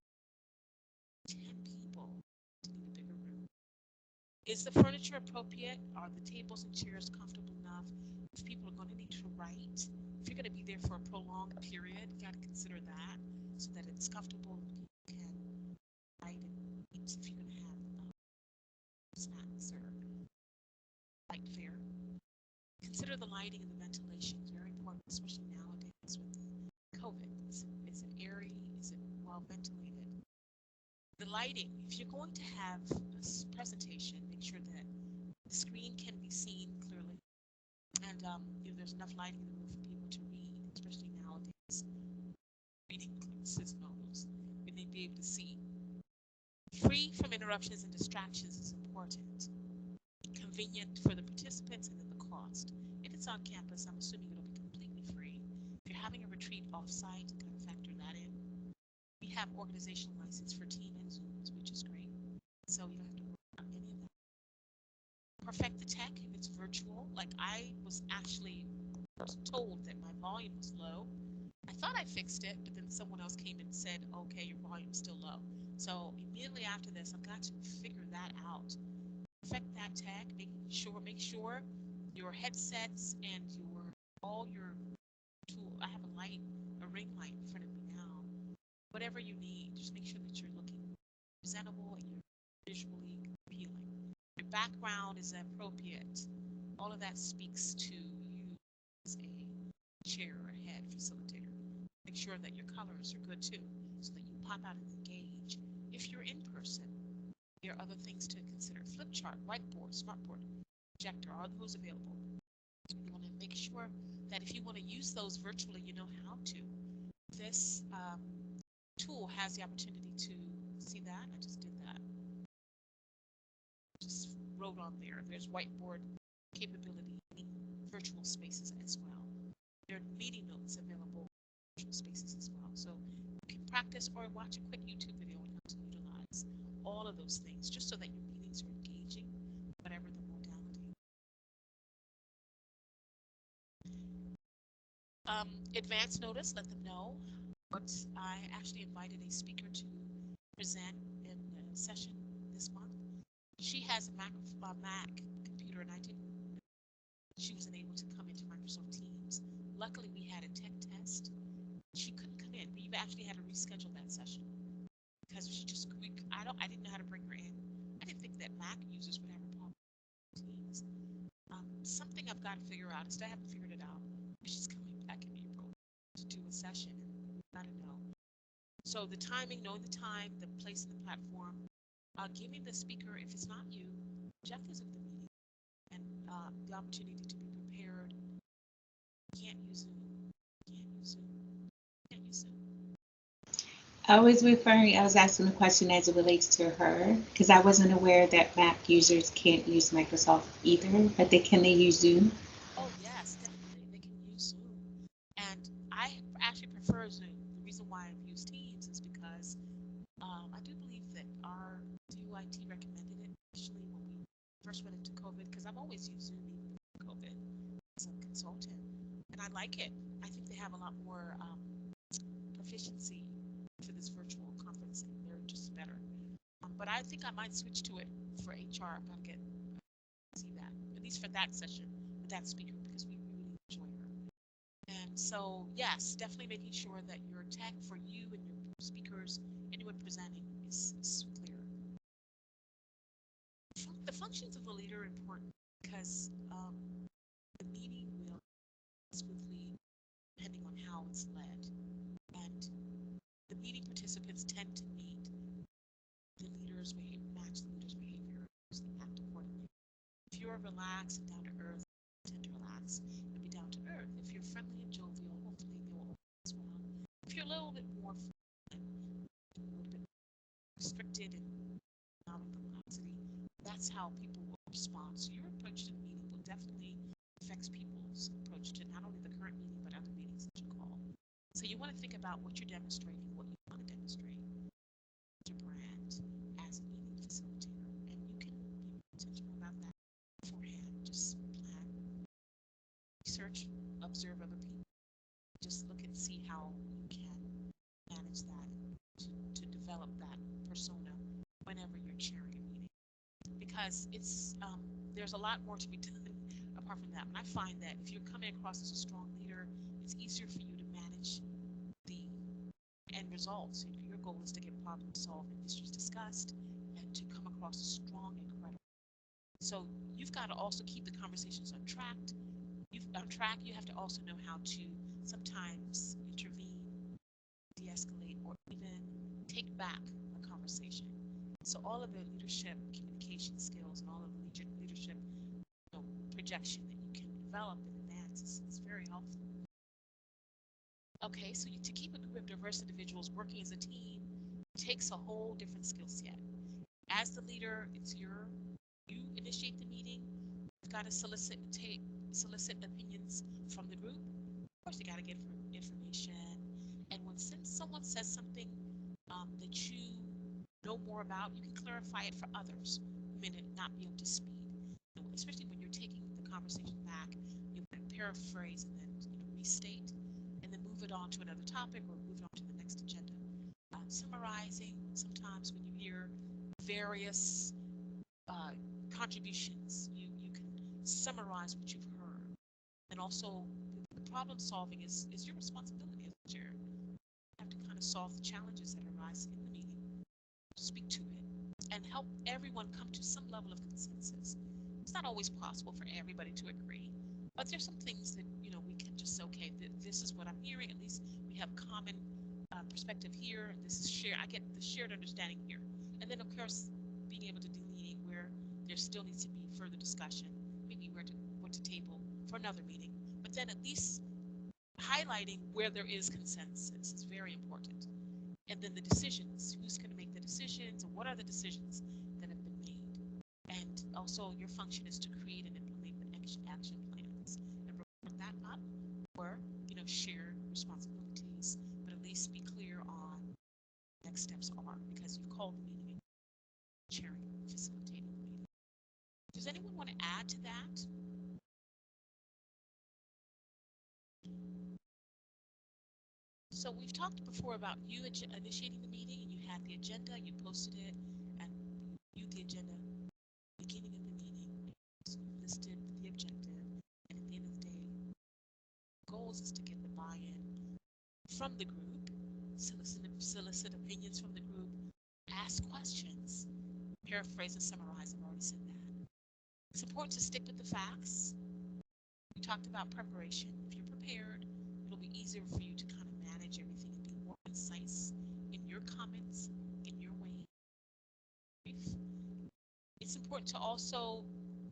10 people, you need a bigger room. Is the furniture appropriate? Are the tables and chairs comfortable enough? If people are going to need to write, if you're going to be there for a prolonged period, you got to consider that so that it's comfortable and people can write and eat. If you're going to have snacks or light fare. Consider the lighting and the ventilation. It's very important, especially nowadays with COVID. Is it airy? Is it well ventilated? The lighting, if you're going to have a presentation, make sure that the screen can be seen clearly, and if there's enough lighting in the room for people to read, especially nowadays, reading glasses and all those, they may be able to see. Free from interruptions and distractions is important. Convenient for the participants, and then the cost. If it's on campus, I'm assuming it'll be completely free. If you're having a retreat off-site, kind of factor that in. We have organizational license for Teams and Zooms, which is great. So you don't have to worry about any of that. Perfect the tech if it's virtual. Like I was actually told that my volume was low, I thought I fixed it, but then someone else came and said, okay, your volume's still low. So immediately after this, I've got to figure that out. Perfect that tag, make sure your headsets and your all your tool. I have a light, a ring light in front of me now. Whatever you need, just make sure that you're looking presentable and you're visually appealing. Your background is appropriate. All of that speaks to you as a chair or head facilitator. Make sure that your colors are good too, so that you pop out and engage. If you're in person, there are other things to consider. Flip chart, whiteboard, smartboard, projector, are those available? You want to make sure that if you want to use those virtually, you know how to. This tool has the opportunity to see that. I just did that. Just wrote on there. There's whiteboard capability in virtual spaces as well. There are meeting notes available in virtual spaces as well. So you can practice or watch a quick YouTube video on how to utilize all of those things just so that your meetings are engaging, whatever the modality. Advance notice, let them know. But I actually invited a speaker to present in a session this month. She has a Mac computer, and I didn't. She wasn't able to come into Microsoft Teams. Luckily, we had a tech test. She couldn't come in. We've actually had to reschedule that session because she just I didn't know how to bring her in. I didn't think that Mac users would have a problem with Teams. Something I've got to figure out. I still haven't figured it out. She's coming back in April to do a session, and I don't know. So the timing, knowing the time, the place in the platform, giving the speaker, if it's not you, objectives of the meeting, and the opportunity to be prepared. Can't use Zoom. Can't use Zoom. Can't use Zoom. I was asking the question as it relates to her, because I wasn't aware that Mac users can't use Microsoft either, but can they use Zoom? Oh yes, definitely. They can use Zoom, and I actually prefer Zoom. The reason why I've used Teams is because I do believe that our DUIT recommended it initially when we first went into COVID, because I've always used Zoom even before COVID as a consultant, and I like it. I think they have a lot more proficiency for this virtual conferencing. They're just better. But I think I might switch to it for HR. I'm gonna get see that at least for that session with that speaker because we really enjoy her. And so yes, definitely making sure that your tech for you and your speakers, anyone presenting, is clear. The functions of the leader are important because the meeting will smoothly depending on how it's led, and the meeting participants tend to meet the leader's behavior, match the leader's behavior, so they act accordingly. If you're relaxed and down to earth, tend to relax and be down to earth. If you're friendly and jovial, hopefully they will as well. If you're a little bit more a little bit restricted and not with velocity, that's how people will respond. So your approach to the meeting will definitely affect people's approach to not only the current meeting but other meetings that you call. So you want to think about what you're demonstrating, what you want to demonstrate, your brand as a meeting facilitator, and you can be intentional about that beforehand. Just plan, research, observe other people, just look and see how you can manage that to develop that persona whenever you're chairing a meeting. Because it's there's a lot more to be done apart from that. And I find that if you're coming across as a strong leader, it's easier for you to manage the end results. Your goal is to get problem solved and issues discussed and to come across as strong and credible. So you've got to also keep the conversations on track. You have to also know how to sometimes intervene, de-escalate, or even take back a conversation. So all of the leadership communication skills and all of the leadership projection that you can develop in advance is very helpful. Okay, so to keep a group of diverse individuals working as a team takes a whole different skill set. As the leader, you initiate the meeting. You've got to solicit opinions from the group. Of course, you got to get information. And when someone says something that you know more about, you can clarify it for others who may not be up to speed. Especially when you're taking the conversation back, you can paraphrase and then restate, and then move move it on to another topic or move it on to the next agenda. Summarizing, sometimes when you hear various uh, contributions, you can summarize what you've heard. And also, the problem solving is your responsibility as a chair. You have to kind of solve the challenges that arise in the meeting, speak to it, and help everyone come to some level of consensus. It's not always possible for everybody to agree, but there's some things that we can just say, okay, this is what I'm hearing. At least we have common perspective here, and this is shared. I get the shared understanding here, and then of course being able to delineate where there still needs to be further discussion, maybe what to table for another meeting. But then at least highlighting where there is consensus is very important. And then the decisions, who's going to make the decisions, and what are the decisions that have been made. And also your function is to create and implement the action plans and report that up, or share responsibilities, but at least be clear on next steps are, because you've called the meeting and chairing, facilitating the meeting. Does anyone want to add to that? So we've talked before about you initiating the meeting, and you had the agenda, you posted it, and you the agenda beginning of the meeting, so you listed the objective, and at the end of the day, the goals is to get the buy-in from the group, solicit opinions from the group, ask questions, paraphrase and summarize. I've already said that. It's important to stick with the facts. We talked about preparation. If you're prepared, it'll be easier for you to kind of manage everything and be more concise in your comments, in your way. It's important to also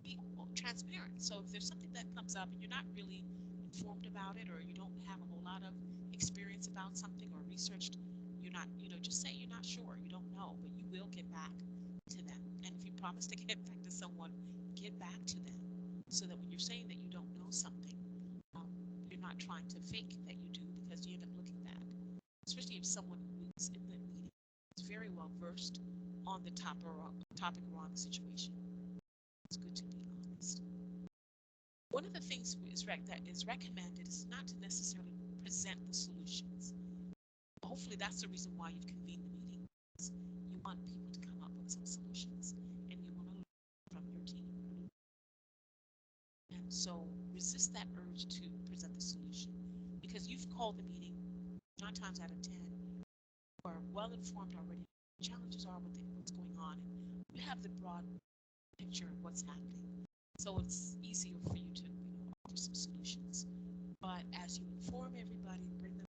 be transparent. So if there's something that comes up and you're not really informed about it, or you don't have a whole lot of experience about something or researched, you're not, just say you're not sure, you don't know, but you will get back to them. And if you promise to get back to someone, get back to them, so that when you're saying that you don't know something, you're not trying to fake that you do, because you end up looking bad. Especially if someone who's in the meeting is very well versed on the topic or on the situation. It's good to be honest. One of the things that is recommended is not to necessarily present the solutions. Hopefully that's the reason why you've convened the meeting. You want people to come up with some solutions, and you want to learn from your team. And so resist that urge to present the solution, because you've called the meeting 9 times out of 10, you are well informed already. Challenges are what's going on, and you have the broad picture of what's happening. So it's easier for you to offer some solutions. But as you inform everybody and bring them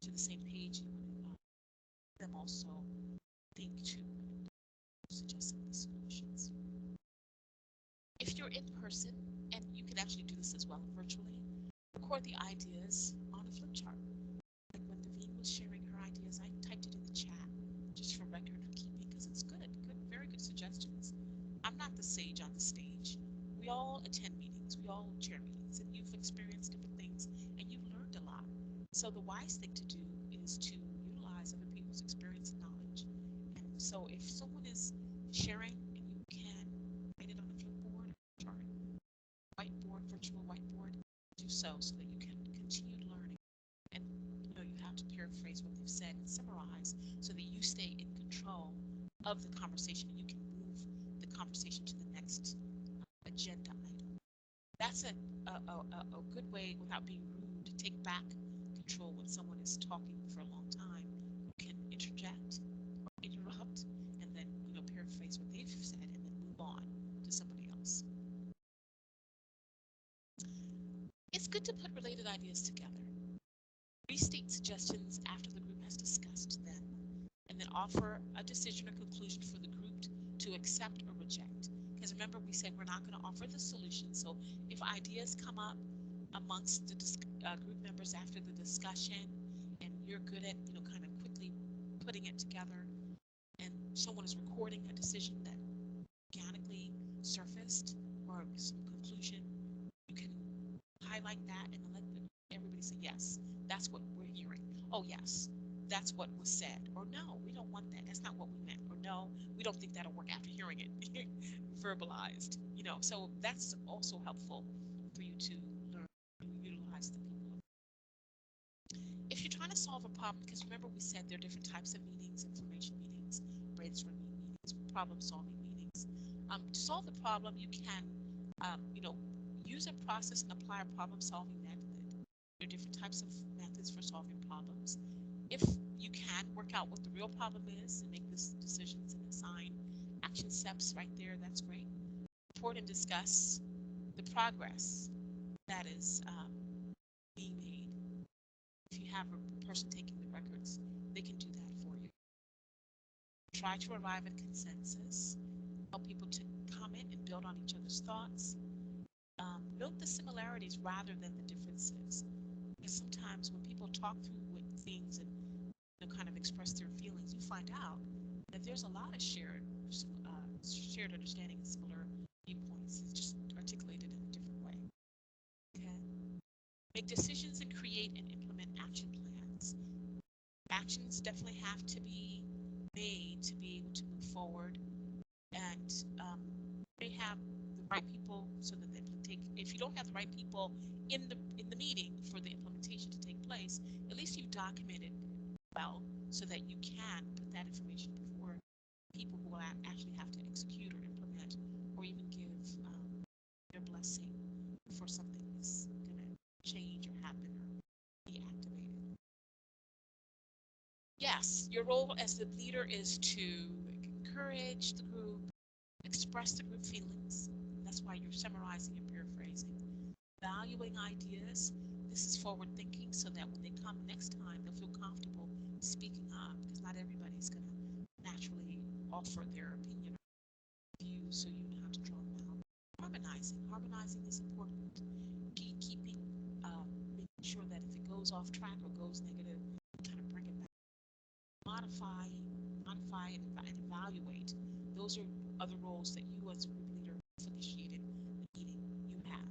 to the same page, you want them also think to suggest some of the solutions. If you're in person, and you can actually do this as well virtually, record the ideas on a flip chart. Like when Davine was sharing her ideas, I typed it in the chat just for record keeping, because it's good, very good suggestions. I'm not the sage on the stage. We all attend meetings, we all chair meetings, and you've experienced different things, and you've learned a lot. So the wise thing to do is to utilize other people's experience and knowledge. And so if someone is sharing and you can write it on a flipboard or chart, whiteboard, virtual whiteboard, do so that you can continue learning. And you have to paraphrase what they've said and summarize, so that you stay in control of the conversation, and you can move the conversation to the next agenda item. That's a good way, without being rude, to take back control when someone is talking for a long time. You can interject or interrupt, and then paraphrase what they've said, and then move on to somebody else. It's good to put related ideas together. Restate suggestions after the group has discussed them, and then offer a decision or conclusion for the group to accept or reject. Because remember, we said we're not going to offer the solution. So if ideas come up amongst the group members after the discussion, and you're good at kind of quickly putting it together, and someone is recording a decision that organically surfaced, or some conclusion, you can highlight that and let everybody say, yes, that's what we're hearing. Oh, yes, that's what was said. Or no, we don't want that. That's not what we meant. Or no, we don't think that'll work, after hearing it verbalized. So that's also helpful for you to learn to utilize the people. solve a problem, because remember we said there are different types of meetings: information meetings, brainstorming meetings, problem solving meetings. To solve the problem, you can, you know, use a process and apply a problem solving method. There are different types of methods for solving problems. If you can work out what the real problem is and make this decisions and assign action steps right there, that's great. Report and discuss the progress that is being made. If you have a person taking the records, they can do that for you. Try to arrive at consensus, help people to comment and build on each other's thoughts. Note the similarities rather than the differences. Because sometimes when people talk through things and kind of express their feelings, you find out that there's a lot of shared understanding and similar viewpoints. It's just articulated in a different way. Okay. Make decisions and create and implement action plans. Actions definitely have to be made to be able to move forward, and they have the right people so that they take. If you don't have the right people in the meeting for the implementation to take place, at least you document it well so that you can put that information before people who will actually have to execute or implement or even give their blessing for something that's going to change or happen or be activated. Yes, your role as the leader is to encourage the group, express the group feelings. That's why you're summarizing and paraphrasing. Valuing ideas. This is forward thinking so that when they come next time, they'll feel comfortable speaking up, because not everybody's going to naturally offer their opinion or view, so you know how to draw them out. Harmonizing. Harmonizing is important. Gatekeeping, making sure that if it goes off track or goes negative, kind of bring it back. Modify and evaluate. Those are other roles that you as a group leader have initiated the meeting you have.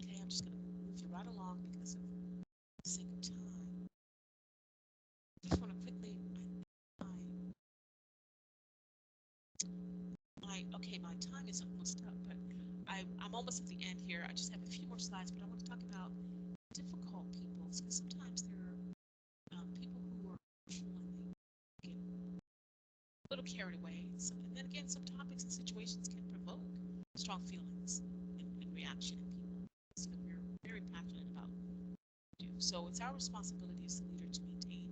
Okay, I'm just going to move you right along because of the sake of time. I just want to quickly, my time is almost up, but I'm almost at the end here. I just have a few more slides, but I want to talk about difficult peoples, because sometimes there are people who are emotional and they get a little carried away. And then again, some topics and situations can provoke strong feelings and reaction in people. So we're very passionate about what we do. So it's our responsibility as the leader to maintain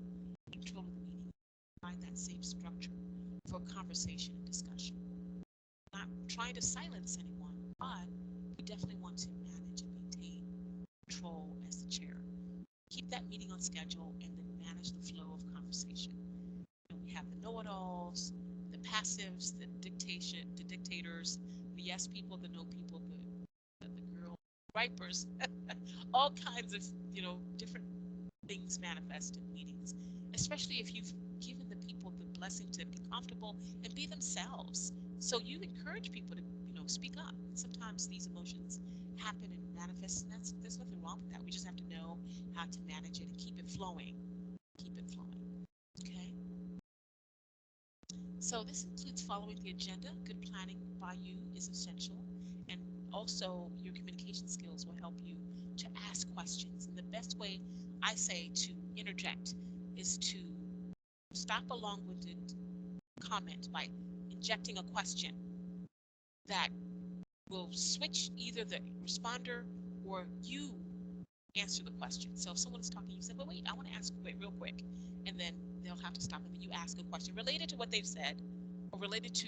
control of the meeting, find that safe structure for conversation and discussion. Not trying to silence anyone, but we definitely want to manage and maintain control as the chair. Keep that meeting on schedule and then manage the flow of conversation. And we have the know-it-alls, the passives, the dictators, the yes people, the no people, the girl gripers, all kinds of different things manifest in meetings, especially if you've given the people the blessing to be comfortable and be themselves. So you encourage people to speak up. Sometimes these emotions happen and manifest, and there's nothing wrong with that. We just have to know how to manage it and keep it flowing. Keep it flowing. Okay. So this includes following the agenda. Good planning by you is essential, and also your communication skills will help you to ask questions. And the best way I say to interject is to stop a long-winded comment by injecting a question that will switch either the responder or you answer the question. So if someone is talking, you say, "But wait, I want to ask real quick," and then they'll have to stop, and then you ask a question related to what they've said or related to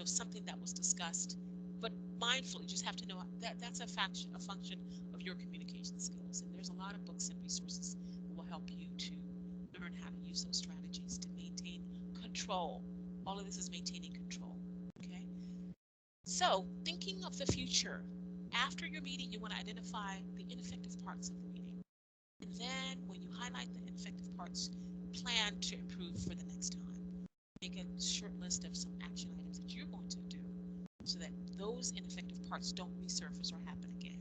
something that was discussed. But mindfully, you just have to know that that's a function of your communication skills. And there's a lot of books and resources that will help you to learn how to use those strategies to maintain control. All of this is maintaining control. Okay. So thinking of the future, after your meeting, you want to identify the ineffective parts of the meeting. And then when you highlight the ineffective parts, plan to improve for the next time. Make a short list of some action items that you're going to do so that those ineffective parts don't resurface or happen again.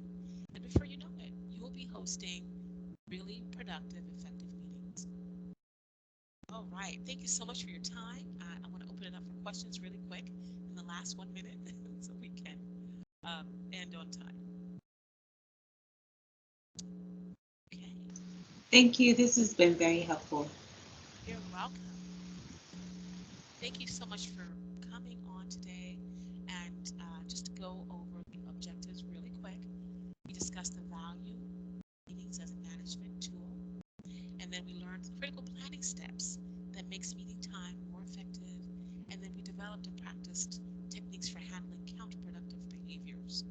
And before you know it, you will be hosting really productive, effective meetings. All right. Thank you so much for your time. I want to open it up for questions really quick in the last 1 minute so we can end on time. Okay. Thank you. This has been very helpful. You're welcome. Thank you so much for coming on today. And just to go over the objectives really quick, we discussed the value of meetings as a management tool, and then we learned the critical planning steps that makes meeting time more effective, and then we developed and practiced techniques for handling counterproductive behaviors.